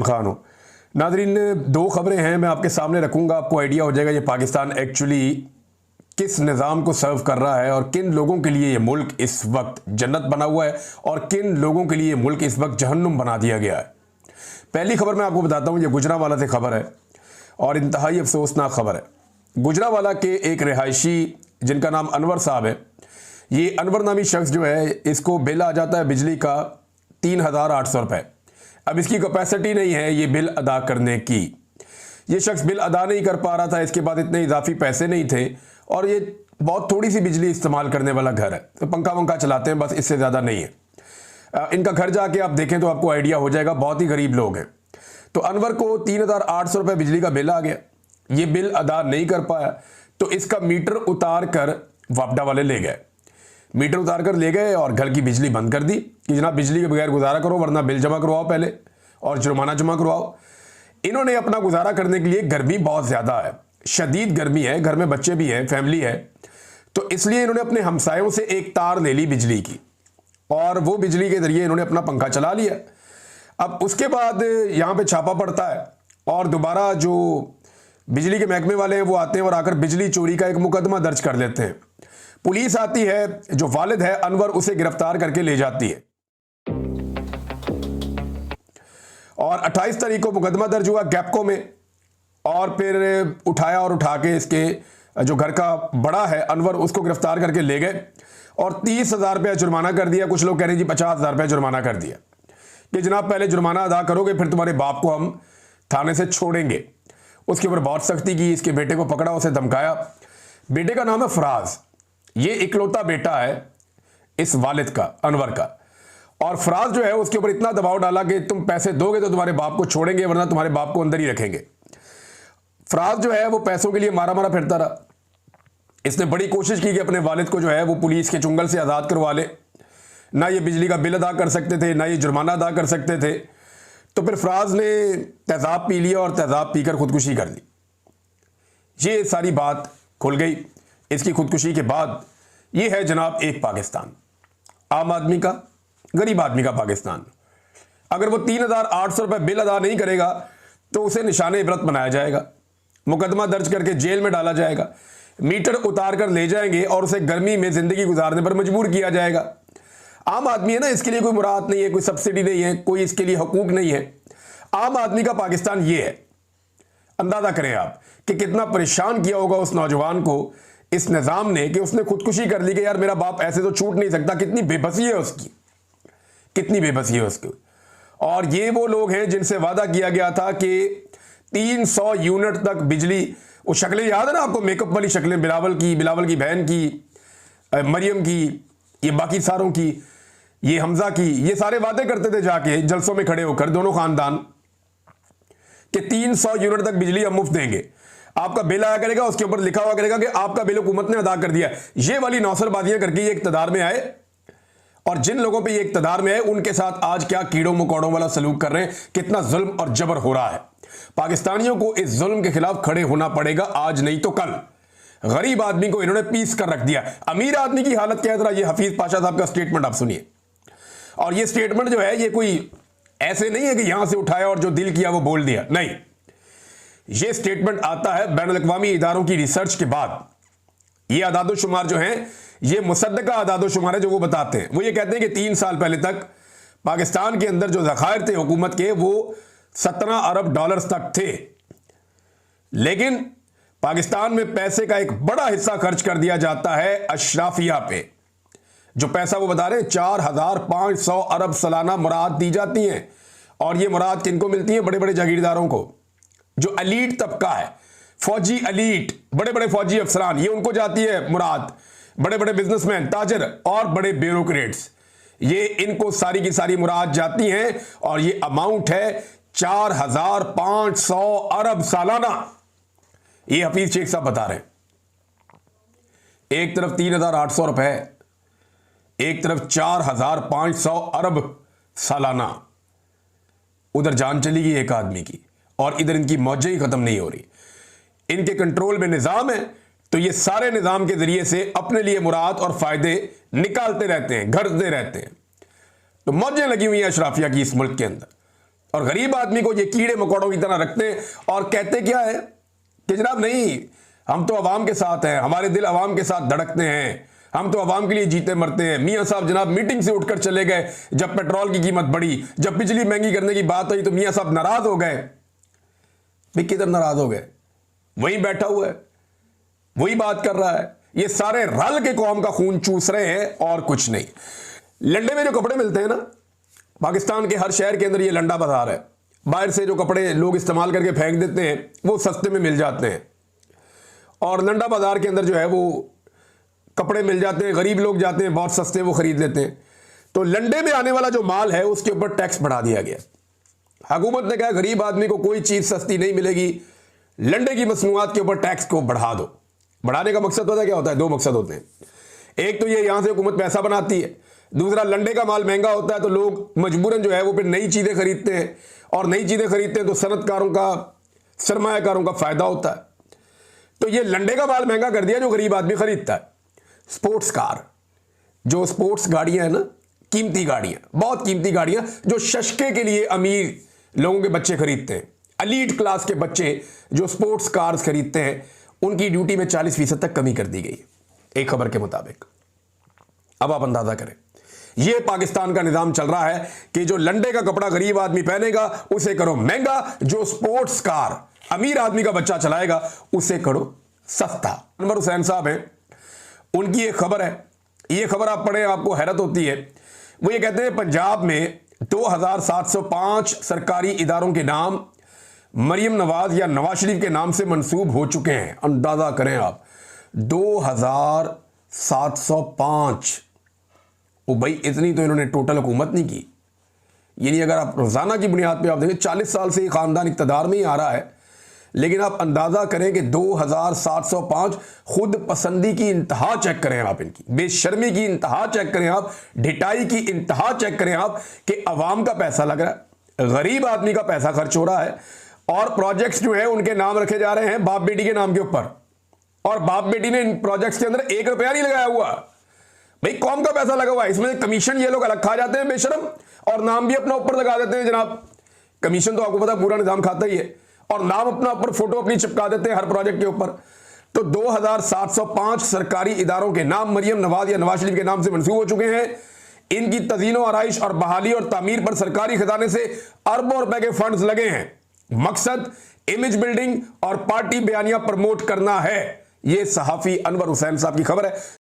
खान हो। नाजरीन, दो खबरें हैं मैं आपके सामने रखूंगा, आपको आइडिया हो जाएगा ये पाकिस्तान एक्चुअली किस निज़ाम को सर्व कर रहा है और किन लोगों के लिए ये मुल्क इस वक्त जन्नत बना हुआ है और किन लोगों के लिए ये मुल्क इस वक्त जहन्नुम बना दिया गया है। पहली खबर मैं आपको बताता हूँ, ये गुजरांवाला से खबर है और इंतहाई अफसोसनाक खबर है। गुजरांवाला के एक रिहायशी जिनका नाम अनवर साहब है, ये अनवर नामी शख्स जो है इसको बिल आ जाता है बिजली का 3,800 रुपये। अब इसकी कैपेसिटी नहीं है ये बिल अदा करने की। ये शख्स बिल अदा नहीं कर पा रहा था, इसके बाद इतने इजाफी पैसे नहीं थे और ये बहुत थोड़ी सी बिजली इस्तेमाल करने वाला घर है, तो पंखा वंखा चलाते हैं बस, इससे ज़्यादा नहीं है। इनका घर जाके आप देखें तो आपको आइडिया हो जाएगा, बहुत ही गरीब लोग हैं। तो अनवर को 3,800 रुपये बिजली का बिल आ गया, ये बिल अदा नहीं कर पाया तो इसका मीटर उतार कर वापडा वाले ले गए। मीटर उतार कर ले गए और घर की बिजली बंद कर दी कि जनाब बिजली के बगैर गुजारा करो वरना बिल जमा करवाओ पहले और जुर्माना जमा करवाओ। इन्होंने अपना गुजारा करने के लिए, गर्मी बहुत ज़्यादा है, शदीद गर्मी है, घर में बच्चे भी हैं, फैमिली है, तो इसलिए इन्होंने अपने हमसायों से एक तार ले ली बिजली की और वो बिजली के ज़रिए इन्होंने अपना पंखा चला लिया। अब उसके बाद यहाँ पे छापा पड़ता है और दोबारा जो बिजली के महकमे वाले हैं वो आते हैं और आकर बिजली चोरी का एक मुकदमा दर्ज कर लेते हैं। पुलिस आती है, जो वालिद है अनवर उसे गिरफ्तार करके ले जाती है और 28 तारीख को मुकदमा दर्ज हुआ गैपको में और फिर उठाया और उठा के इसके जो घर का बड़ा है अनवर उसको गिरफ्तार करके ले गए और 30,000 रुपया जुर्माना कर दिया। कुछ लोग कह रहे हैं जी 50,000 रुपया जुर्माना कर दिया कि जनाब पहले जुर्माना अदा करोगे फिर तुम्हारे बाप को हम थाने से छोड़ेंगे। उसके ऊपर बहुत सख्ती की, इसके बेटे को पकड़ा, उसे धमकाया। बेटे का नाम है फराज, ये इकलौता बेटा है इस वालिद का, अनवर का, और फराज जो है उसके ऊपर इतना दबाव डाला कि तुम पैसे दोगे तो तुम्हारे बाप को छोड़ेंगे वरना तुम्हारे बाप को अंदर ही रखेंगे। फराज जो है वो पैसों के लिए मारा मारा फिरता रहा। इसने बड़ी कोशिश की कि अपने वालिद को जो है वो पुलिस के चुंगल से आज़ाद करवा ले, ना ये बिजली का बिल अदा कर सकते थे ना ये जुर्माना अदा कर सकते थे। तो फिर फराज ने तेज़ाब पी लिया और तेज़ाब पीकर खुदकुशी कर ली। ये सारी बात खुल गई। इसकी खुदकुशी के बाद ये है जनाब एक पाकिस्तान, आम आदमी का, गरीब आदमी का पाकिस्तान। अगर वो 3,800 रुपये बिल अदा नहीं करेगा तो उसे निशाने इबरत बनाया जाएगा, मुकदमा दर्ज करके जेल में डाला जाएगा, मीटर उतार कर ले जाएंगे और उसे गर्मी में ज़िंदगी गुजारने पर मजबूर किया जाएगा। आम आदमी है ना, इसके लिए कोई मुराद नहीं है, कोई सब्सिडी नहीं है, कोई इसके लिए हकूक नहीं है। आम आदमी का पाकिस्तान ये है। अंदाज़ा करें आप कि कितना परेशान किया होगा उस नौजवान को इस निज़ाम ने कि उसने खुदकुशी कर ली कि यार मेरा बाप ऐसे तो छूट नहीं सकता। कितनी बेबसी है उसकी, कितनी बेबसी है उसकी। और ये वो लोग हैं जिनसे वादा किया गया था कि 300 यूनिट तक बिजली, वो शक्लें याद है ना आपको, मेकअप वाली शक्लें, बिलावल की बहन की, मरियम की, ये बाकी सारों की, ये हमजा की, ये सारे वादे करते थे जाके जलसों में खड़े होकर दोनों खानदान कि 300 यूनिट तक बिजली हम मुफ्त देंगे। आपका बिल आया करेगा, उसके ऊपर लिखा हुआ करेगा कि आपका बिल हुकूमत ने अदा कर दिया। ये वाली नौसरबाजियां करके ये इक्तदार में आए और जिन लोगों पे ये इक्तदार में आए उनके साथ आज क्या कीड़ों मकोड़ों वाला सलूक कर रहे हैं, कितना जुल्म और जबर हो रहा है। पाकिस्तानियों को इस जुल्म के खिलाफ खड़े होना पड़ेगा, आज नहीं तो कल। गरीब आदमी को इन्होंने पीस कर रख दिया। अमीर आदमी की हालत क्या है, जरा ये हफीज पाशा साहब का स्टेटमेंट आप सुनिए। और ये स्टेटमेंट जो है ये कोई ऐसे नहीं है कि यहां से उठाया और जो दिल किया वो बोल दिया, नहीं। ये स्टेटमेंट आता है बैनुल-अक़वामी इदारों की रिसर्च के बाद। ये आदादोशुमार जो हैं ये मुसद्दका आदादोशुमार है जो वो बताते हैं। वो ये कहते हैं कि 3 साल पहले तक पाकिस्तान के अंदर जो ज़खायर थे हुकूमत के वो 17 अरब डॉलर्स तक थे, लेकिन पाकिस्तान में पैसे का एक बड़ा हिस्सा खर्च कर दिया जाता है अशराफिया पे। जो पैसा वो बता रहे हैं 4,500 अरब सालाना मुराद दी जाती हैं और ये मुराद किनको मिलती है? बड़े बड़े जागीरदारों को, जो अलीट तबका है, फौजी अलीट, बड़े बड़े फौजी अफसरान, ये उनको जाती है मुराद। बड़े बड़े बिजनेसमैन, ताजर और बड़े ब्यूरोक्रेट्स, ये इनको सारी की सारी मुराद जाती हैं और ये अमाउंट है 4,500 अरब सालाना। ये हफीज शेख साहब बता रहे हैं। एक तरफ 3,800 रुपए, एक तरफ 4,500 अरब सालाना। उधर जान चली गई एक आदमी की और इधर इनकी मौजें ही खत्म नहीं हो रही। इनके कंट्रोल में निज़ाम है तो ये सारे निज़ाम के जरिए से अपने लिए मुराद और फायदे निकालते रहते हैं, घरते रहते हैं। तो मौजें लगी हुई हैं अशराफिया की इस मुल्क के अंदर। और गरीब आदमी को ये कीड़े मकोड़ों की तरह रखते हैं और कहते क्या है कि जनाब नहीं, हम तो अवाम के साथ हैं, हमारे दिल अवाम के साथ धड़कते हैं, हम तो अवाम के लिए जीते मरते हैं। मियां साहब जनाब मीटिंग से उठकर चले गए जब पेट्रोल की कीमत बढ़ी, जब बिजली महंगी करने की बात हुई तो मियां साहब नाराज हो गए। भाई किधर नाराज हो गए? वहीं बैठा हुआ है, वही बात कर रहा है। ये सारे रल के कौम का खून चूस रहे हैं और कुछ नहीं। लंडे में जो कपड़े मिलते हैं ना, पाकिस्तान के हर शहर के अंदर ये लंडा बाजार है। बाहर से जो कपड़े लोग इस्तेमाल करके फेंक देते हैं वो सस्ते में मिल जाते हैं, और लंडा बाजार के अंदर जो है वो कपड़े मिल जाते हैं, गरीब लोग जाते हैं बहुत सस्ते वो खरीद लेते हैं। तो लंडे में आने वाला जो माल है उसके ऊपर टैक्स बढ़ा दिया गया। हुकूमत ने कहा गरीब आदमी को कोई चीज सस्ती नहीं मिलेगी, लंडे की मसनूआत के ऊपर टैक्स को बढ़ा दो। बढ़ाने का मकसद पता क्या होता है? दो मकसद होते हैं। एक तो ये यहां से हुकूमत पैसा बनाती है, दूसरा लंडे का माल महंगा होता है तो लोग मजबूरन जो है वो फिर नई चीजें खरीदते हैं, और नई चीजें खरीदते हैं तो सनतकारों का, सरमायाकारों का फायदा होता है। तो ये लंडे का माल महंगा कर दिया जो गरीब आदमी खरीदता है। स्पोर्ट्स कार, जो स्पोर्ट्स गाड़ियां हैं ना, कीमती गाड़ियां, बहुत कीमती गाड़ियां जो शशके के लिए अमीर लोगों के बच्चे खरीदते हैं, एलीट क्लास के बच्चे जो स्पोर्ट्स कार्स खरीदते हैं, उनकी ड्यूटी में 40% तक कमी कर दी गई एक खबर के मुताबिक। अब आप अंदाजा करें, यह पाकिस्तान का निजाम चल रहा है कि जो लंडे का कपड़ा गरीब आदमी पहनेगा उसे करो महंगा, जो स्पोर्ट्स कार अमीर आदमी का बच्चा चलाएगा उसे करो सस्ता। अनवर हुसैन साहब हैं, उनकी एक खबर है, ये खबर आप पढ़ें आपको हैरत होती है। वो ये कहते हैं पंजाब में 2705 सरकारी इदारों के नाम मरियम नवाज या नवाज शरीफ के नाम से मंसूब हो चुके हैं। अंदाजा करें आप, 2705। ओ भाई, इतनी तो इन्होंने टोटल हुकूमत नहीं की। यानी अगर आप रोजाना की बुनियाद पे आप देखें, 40 साल से ये खानदान इक़्तिदार में ही आ रहा है, लेकिन आप अंदाजा करें कि 2705, खुद पसंदी की इंतहा चेक करें आप, इनकी बेशर्मी की इंतहा चेक करें आप, ढिटाई की इंतहा चेक करें आप कि अवाम का पैसा लग रहा है, गरीब आदमी का पैसा खर्च हो रहा है, और प्रोजेक्ट्स जो है उनके नाम रखे जा रहे हैं बाप बेटी के नाम के ऊपर, और बाप बेटी ने इन प्रोजेक्ट्स के अंदर 1 रुपया नहीं लगाया हुआ। भाई कौम का पैसा लगा हुआ है, इसमें कमीशन ये लोग अलग खा जाते हैं बेशरम, और नाम भी अपना ऊपर लगा देते हैं। जनाब कमीशन तो आपको पता पूरा निजाम खाता ही है, और नाम अपना ऊपर, फोटो अपनी चिपका देते हैं हर प्रोजेक्ट के ऊपर। तो 2705 सरकारी इदारों के नाम मरियम नवाज या नवाज शरीफ के नाम से मंसूब हो चुके हैं। इनकी तज़ीनो आराइश और बहाली और तामीर पर सरकारी खजाने से अरबों रुपए के फंड्स लगे हैं। मकसद इमेज बिल्डिंग और पार्टी बयानियां प्रमोट करना है। यह सहाफी अनवर हुसैन साहब की खबर है।